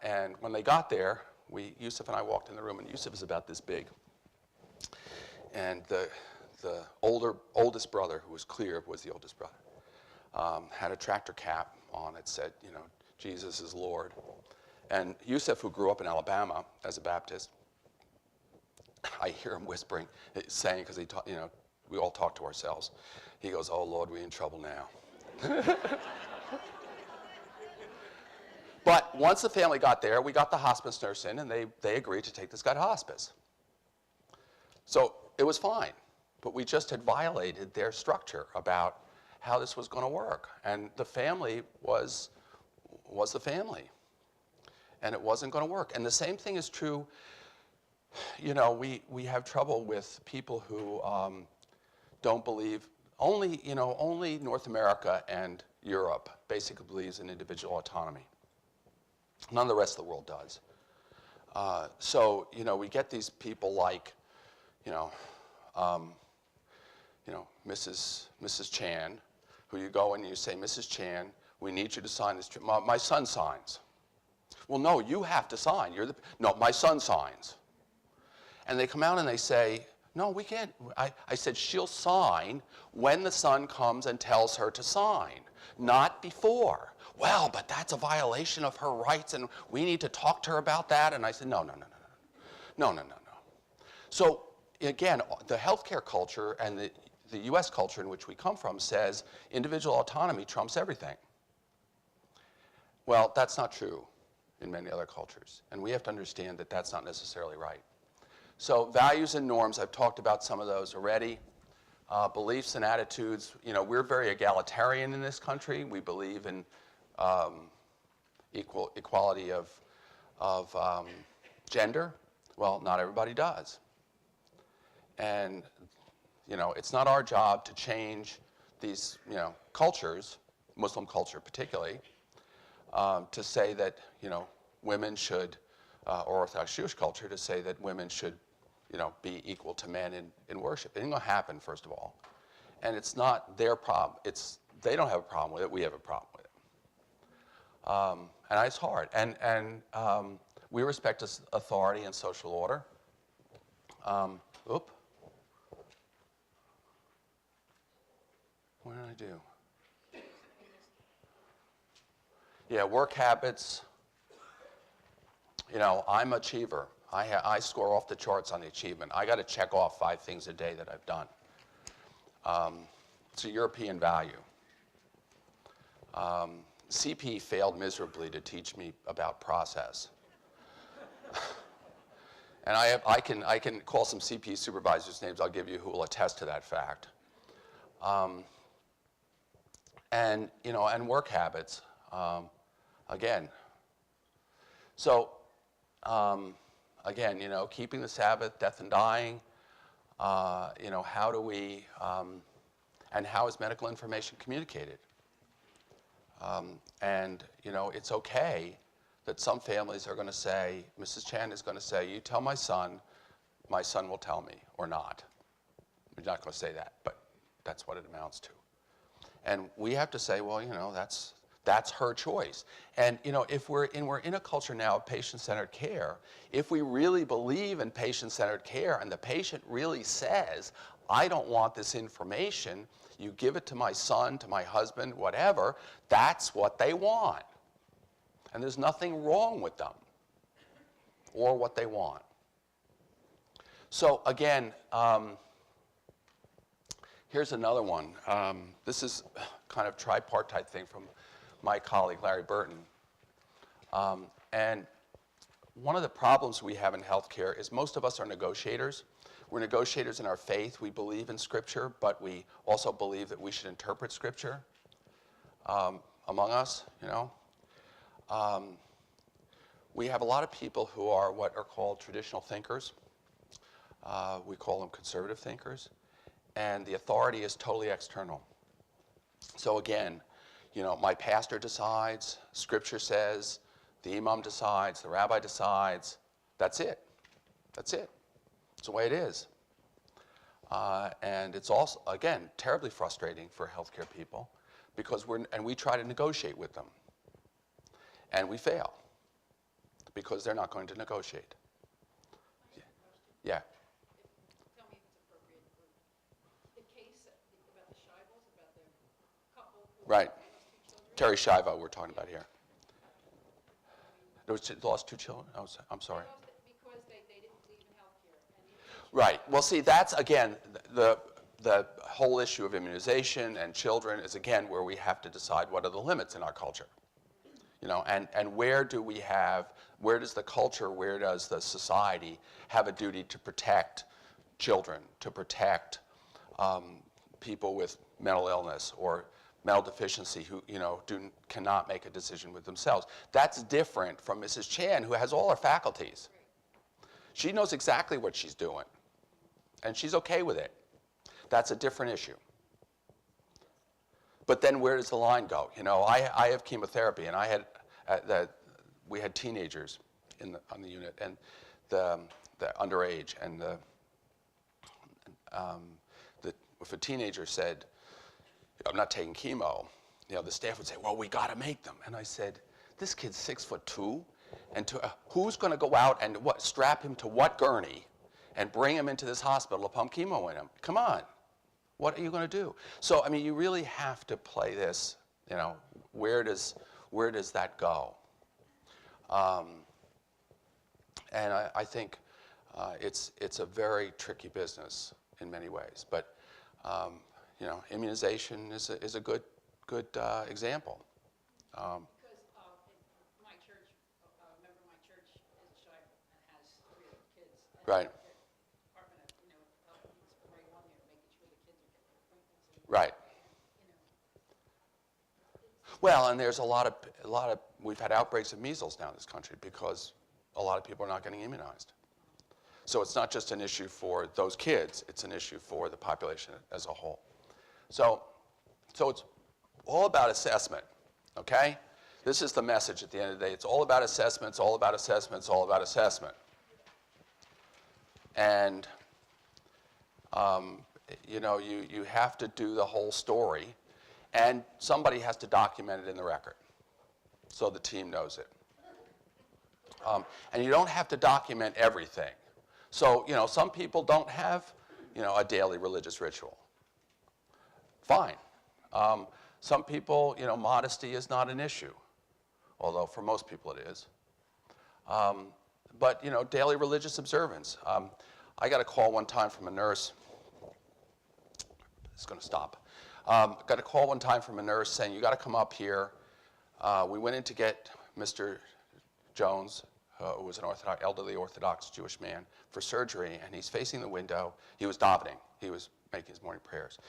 And when they got there, Yusuf and I walked in the room, and Yusuf is about this big. And the oldest brother, who was clear, was the oldest brother, had a tractor cap on it, said, Jesus is Lord. And Yusuf, who grew up in Alabama as a Baptist, I hear him whispering, saying, because we all talk to ourselves. He goes, "Oh Lord, we're in trouble now." But once the family got there, we got the hospice nurse in, and they agreed to take this guy to hospice. So it was fine, but we just had violated their structure about how this was going to work. And the family was the family, and it wasn't going to work. And the same thing is true, we have trouble with people who don't believe, only North America and Europe basically believes in individual autonomy. None of the rest of the world does. So, we get these people like, Mrs. Chan, who you go and you say, "Mrs. Chan, we need you to sign this. My son signs." "Well, no, you have to sign. No, my son signs." And they come out and they say, "No, we can't." I said, "She'll sign when the son comes and tells her to sign, not before." "Well, but that's a violation of her rights, and we need to talk to her about that." And I said, no. So again, the healthcare culture and the US culture in which we come from says individual autonomy trumps everything. Well, that's not true in many other cultures, and we have to understand that that's not necessarily right. So values and norms, I've talked about some of those already. Beliefs and attitudes, we're very egalitarian in this country. We believe in equality of gender. Well, not everybody does. And, it's not our job to change these, cultures, Muslim culture particularly, to say that, women should, or Orthodox Jewish culture, to say that women should, be equal to men in worship. It ain't going to happen, first of all. And it's not their problem. They don't have a problem with it. We have a problem with it. And it's hard. And we respect authority and social order. What did I do? Yeah, work habits. I'm an achiever. I score off the charts on the achievement. I got to check off 5 things a day that I've done. It's a European value. CP failed miserably to teach me about process. And I can call some CP supervisors' names I'll give you who will attest to that fact. And, you know, and work habits, again. So, again, you know, keeping the Sabbath, death and dying, you know, how do we, and how is medical information communicated? And, you know, it's okay that some families are going to say, Mrs. Chan is going to say, you tell my son will tell me, or not. We're not going to say that, but that's what it amounts to. And we have to say, well, you know, that's her choice. And, you know, if we're in a culture now of patient-centered care, if we really believe in patient-centered care and the patient really says, I don't want this information, you give it to my son, to my husband, whatever, that's what they want. And there's nothing wrong with them or what they want. So again, here's another one. This is kind of tripartite thing from my colleague, Larry Burton. And one of the problems we have in healthcare is most of us are negotiators. We're negotiators in our faith. We believe in Scripture, but we also believe that we should interpret Scripture among us, you know. We have a lot of people who are what are called traditional thinkers. We call them conservative thinkers. And the authority is totally external. So again, you know, my pastor decides, Scripture says, the imam decides, the rabbi decides. That's it. That's it. It's the way it is. And it's also, again, terribly frustrating for healthcare people because we try to negotiate with them. And we fail because they're not going to negotiate. Yeah. Tell me if it's appropriate for the case about the Shivels, about the couple who Right. lost 2 children. Terry Shiva we're talking about here. There was lost 2 children? I'm sorry. They lost it because they didn't believe in healthcare. Right. Well, see, that's, again, the whole issue of immunization and children is, again, where we have to decide what are the limits in our culture. You know, and where do we have, where does the culture, where does the society have a duty to protect children, to protect people with mental illness or mental deficiency who, you know, cannot make a decision with themselves. That's different from Mrs. Chan, who has all her faculties. She knows exactly what she's doing, and she's okay with it. That's a different issue. But then where does the line go? You know, I have chemotherapy, and I had we had teenagers on the unit, and the underage, and if a teenager said, I'm not taking chemo, you know, the staff would say, well, we got to make them. And I said, this kid's 6'2", and who's going to go out and strap him to what gurney and bring him into this hospital to pump chemo in him? Come on. What are you going to do? So, I mean, you really have to play this, you know, where does that go? And I think it's a very tricky business in many ways. But, you know, immunization is a good example. Because in my church, a member of my church is a Shiva and has 3 kids. And Right. the Department of, you know, Health needs to bring one there, making sure the kids are getting their appointments. And, Right. you know, Well, and there's a lot of, we've had outbreaks of measles now in this country because a lot of people are not getting immunized. So it's not just an issue for those kids, it's an issue for the population as a whole. So it's all about assessment, okay? This is the message at the end of the day. It's all about assessment, it's all about assessment, it's all about assessment. And, you know, you have to do the whole story, and somebody has to document it in the record so the team knows it. And you don't have to document everything. So, you know, some people don't have, you know, a daily religious ritual. Fine. Some people, you know, modesty is not an issue, although for most people it is. but you know, daily religious observance. I got a call one time from a nurse. It's going to stop. Got a call one time from a nurse saying, you got to come up here. We went in to get Mr. Jones, who was an elderly Orthodox Jewish man, for surgery, and he's facing the window. He was davening. He was making his morning prayers.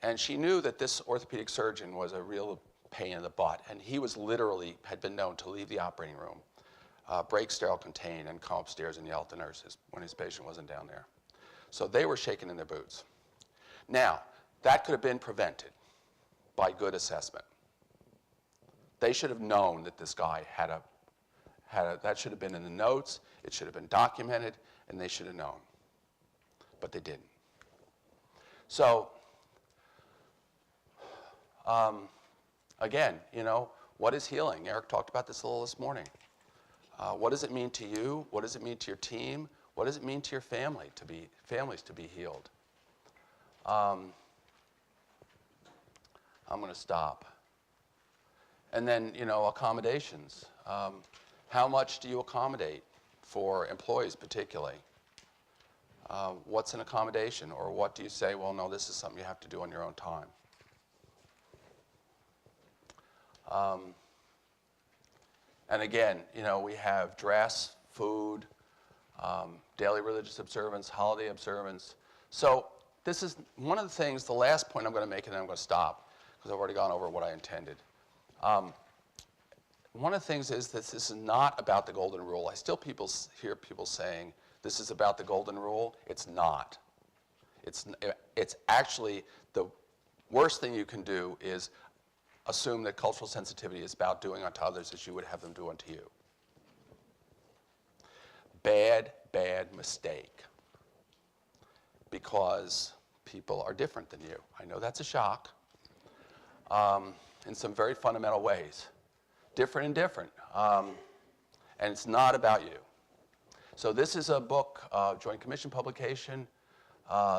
And she knew that this orthopedic surgeon was a real pain in the butt, and he was literally, had been known to leave the operating room, break sterile contain, and come upstairs and yell at the nurses when his patient wasn't down there. So they were shaking in their boots. Now, that could have been prevented by good assessment. They should have known that this guy had a, that should have been in the notes, it should have been documented, and they should have known. But they didn't. So, again, you know, what is healing? Eric talked about this a little this morning. What does it mean to you? What does it mean to your team? What does it mean to your family, families to be healed? I'm going to stop. And then, you know, accommodations. How much do you accommodate for employees particularly? What's an accommodation? Or what do you say, well, no, this is something you have to do on your own time? And again, you know, we have dress, food, daily religious observance, holiday observance. So this is one of the things, the last point I'm going to make, and then I'm going to stop, because I've already gone over what I intended. One of the things is that this is not about the golden rule. I still hear people saying this is about the golden rule. It's not. It's actually the worst thing you can do is assume that cultural sensitivity is about doing unto others as you would have them do unto you. Bad, bad mistake. Because people are different than you. I know that's a shock. In some very fundamental ways. Different and different. And it's not about you. So this is a book, Joint Commission publication.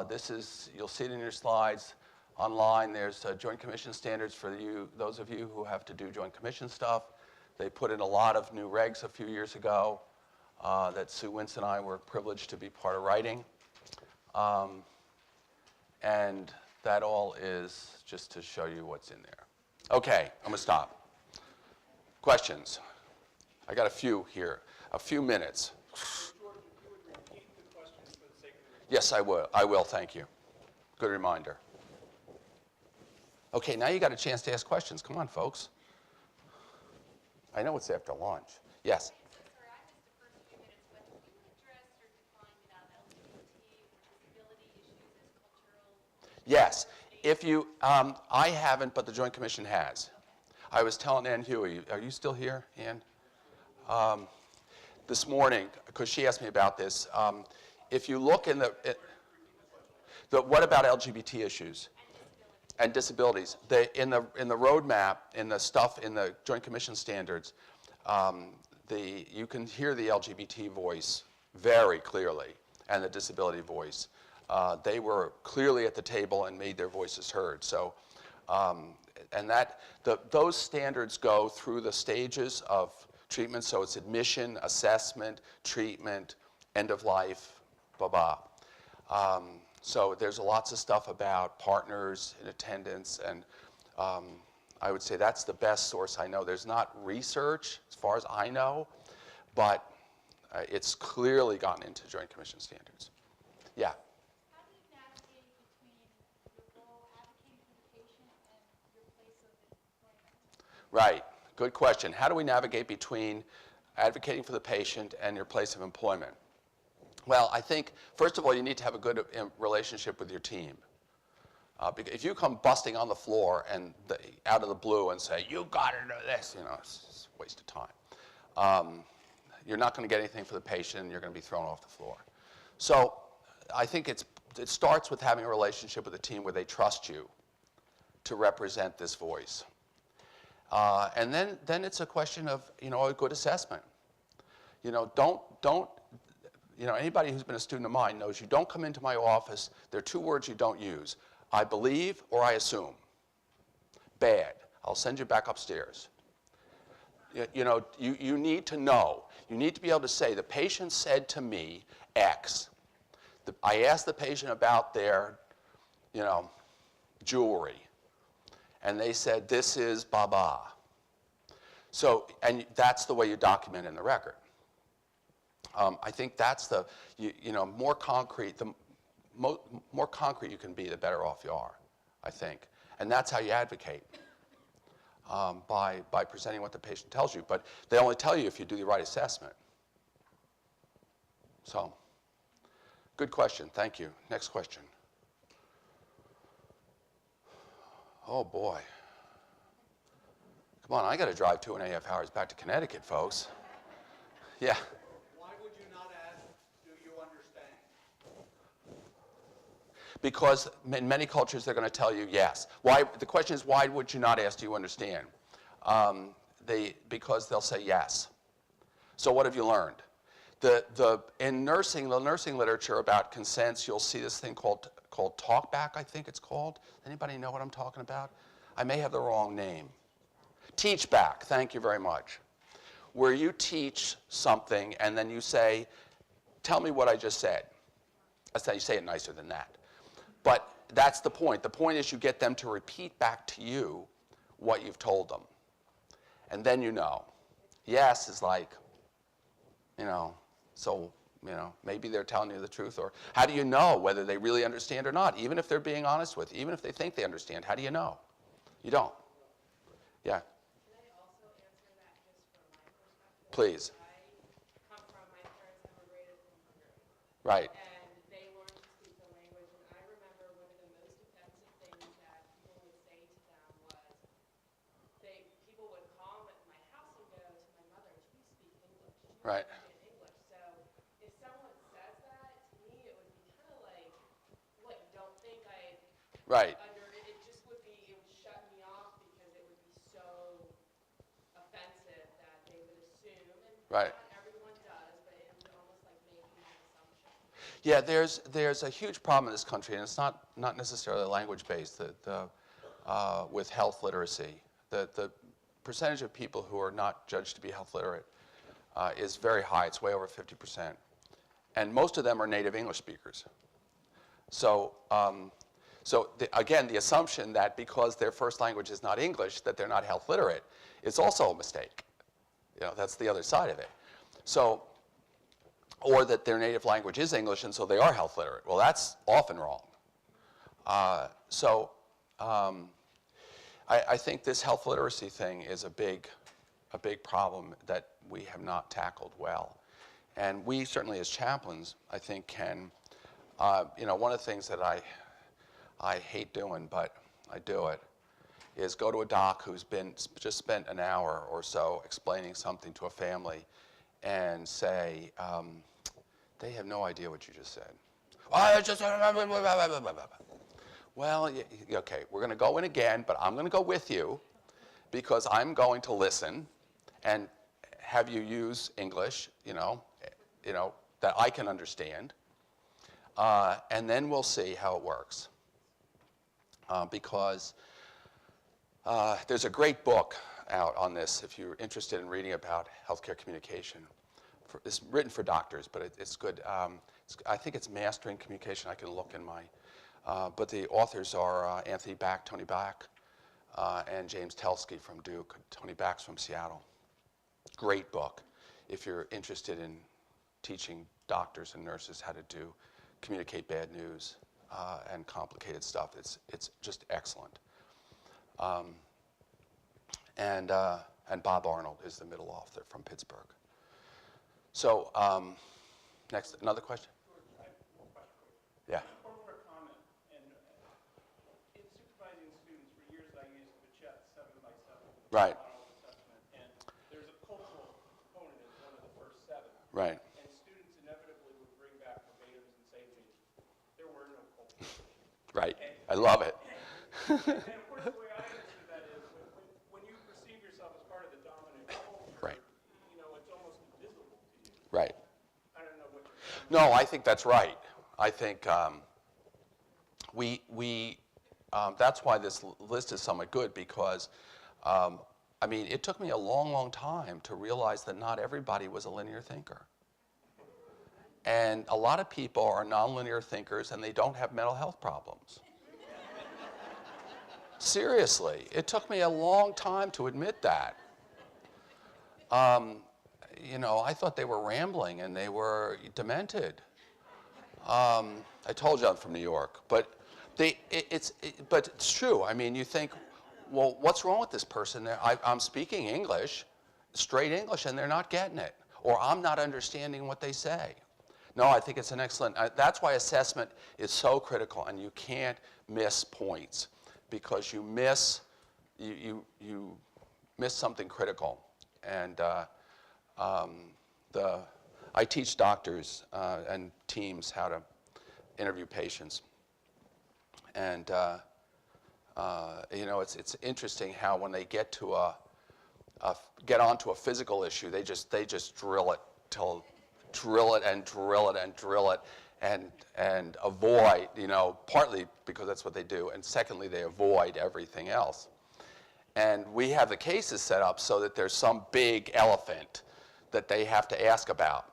This is, you'll see it in your slides. Online, there's Joint Commission standards for you, those of you who have to do Joint Commission stuff. They put in a lot of new regs a few years ago that Sue Wintz and I were privileged to be part of writing. And that all is just to show you what's in there. Okay, I'm going to stop. Questions? I got a few here, a few minutes. George, if you would repeat the questions for the sake of Yes, I will. I will, thank you. Good reminder. Okay, now you got a chance to ask questions. Come on, folks. I know it's after lunch. Yes? Sorry, I missed the first few minutes, but can you address or define LGBT or disability issues as cultural? Yes. If you, I haven't, but the Joint Commission has. I was telling Ann Huey, are you still here, Ann? This morning, because she asked me about this, if you look in what about LGBT issues? And disabilities. In the roadmap, in the stuff, in the Joint Commission standards, you can hear the LGBT voice very clearly, and the disability voice. They were clearly at the table and made their voices heard. So, and those standards go through the stages of treatment. So it's admission, assessment, treatment, end of life, blah blah. So there's lots of stuff about partners in attendance, and I would say that's the best source I know. There's not research, as far as I know, but it's clearly gotten into Joint Commission standards. Yeah? How do you navigate between your role advocating for the patient and your place of employment? Right. Good question. How do we navigate between advocating for the patient and your place of employment? Well, I think, first of all, you need to have a good relationship with your team. Because if you come busting on the floor and out of the blue and say, you got to do this, you know, it's a waste of time. You're not going to get anything for the patient, and you're going to be thrown off the floor. So I think it starts with having a relationship with the team where they trust you to represent this voice. And then it's a question of, you know, a good assessment. You know, you know, anybody who's been a student of mine knows you don't come into my office. There are two words you don't use. I believe or I assume. Bad. I'll send you back upstairs. You need to know. You need to be able to say, the patient said to me X. I asked the patient about their, jewelry, and they said, this is Baba. So, and that's the way you document in the record. I think that's the, more concrete, the more concrete you can be, the better off you are, I think. And that's how you advocate, by presenting what the patient tells you. But they only tell you if you do the right assessment. So, good question. Thank you. Next question. Oh, boy. Come on, I got to drive 2.5 hours back to Connecticut, folks. Yeah. Why would you not ask, do you understand? Because in many cultures, they're going to tell you yes. Why? The question is, why would you not ask, do you understand? Because they'll say yes. So what have you learned? In nursing, the nursing literature about consents, you'll see this thing called talkback, I think it's called. Anybody know what I'm talking about? I may have the wrong name. Teach back, thank you very much. Where you teach something and then you say, tell me what I just said. That's how you say it nicer than that. But that's the point. The point is you get them to repeat back to you what you've told them. And then you know. Yes is like, so, maybe they're telling you the truth. Or how do you know whether they really understand or not? Even if they're being honest with you, even if they think they understand, how do you know? You don't. Yeah. Can I also answer that just from my perspective? Please. I come from, my parents immigrated from Hungary. Right. And they learned to speak the language. And I remember one of the most offensive things that people would say to them was, people would call at my house and go to my mother, do you speak English? Do you Right. understand English? So if someone says that, to me, it would be kind of like, what, you don't think I Right. it just would be, it would shut me off because it would be so offensive that they would assume, and Right. not everyone does, but it would almost like make an assumption. Yeah, there's a huge problem in this country, and it's not necessarily language-based, with health literacy. The percentage of people who are not judged to be health literate is very high. It's way over 50%. And most of them are native English speakers. So, again, the assumption that because their first language is not English, that they're not health literate is also a mistake. That's the other side of it. So, or that their native language is English, and so they are health literate. Well, that's often wrong. I think this health literacy thing is a big problem that we have not tackled well. And we certainly as chaplains, I think, can, one of the things that I hate doing, but I do it, is go to a doc who's just spent an hour or so explaining something to a family and say, they have no idea what you just said. Well, okay, we're going to go in again, but I'm going to go with you because I'm going to listen and have you use English, that I can understand, and then we'll see how it works. Because there's a great book out on this if you're interested in reading about healthcare communication. It's written for doctors, but it's good. I think it's Mastering Communication. I can look in my, but the authors are Anthony Back, Tony Back, and James Telsky from Duke. Tony Back's from Seattle. Great book if you're interested in teaching doctors and nurses how to communicate bad news and complicated stuff. It's just excellent. And Bob Arnold is the middle author from Pittsburgh. So, next, another question? George, I have one question for you. Yeah. Corporate comment, and in supervising students for years, I used the chat 7x7 Right. model assessment, and there's a cultural component as one of the first 7. Right. And students inevitably would bring back verbatims and say to me, there were no cultures. Right. I love it. And of course, the way I understood that is when you perceive yourself as part of the dominant culture, Right. It's almost invisible to you. Right. I don't know what you're No, I think that's right. I think that's why this list is somewhat good because I I mean, it took me a long, long time to realize that not everybody was a linear thinker. And a lot of people are nonlinear thinkers and they don't have mental health problems. Seriously, it took me a long time to admit that. You know, I thought they were rambling and they were demented. I told you I'm from New York, but but it's true. I mean, you think, well, what's wrong with this person? I'm speaking English, straight English, and they're not getting it, or I'm not understanding what they say. No, I think it's an excellent. That's why assessment is so critical, and you can't miss points because you miss something critical. And I teach doctors and teams how to interview patients. And you know, it's interesting how when they get to get onto a physical issue, they just drill it and avoid, you know, partly because that's what they do, and secondly, they avoid everything else. And we have the cases set up so that there's some big elephant that they have to ask about.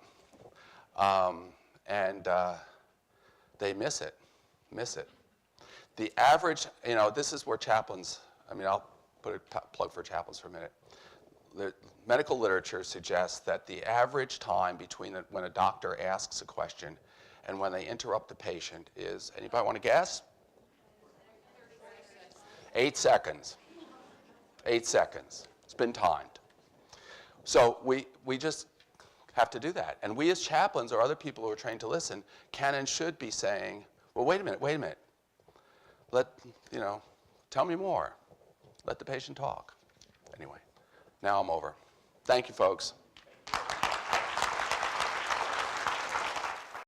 They miss it. The average, you know, this is where chaplains, I mean, I'll put a plug for chaplains for a minute. The medical literature suggests that the average time between when a doctor asks a question and when they interrupt the patient is, anybody want to guess? 8 seconds. 8 seconds. It's been timed. So we just have to do that. And we as chaplains or other people who are trained to listen can and should be saying, well, wait a minute. Tell me more. Let the patient talk. Anyway, now I'm over. Thank you, folks.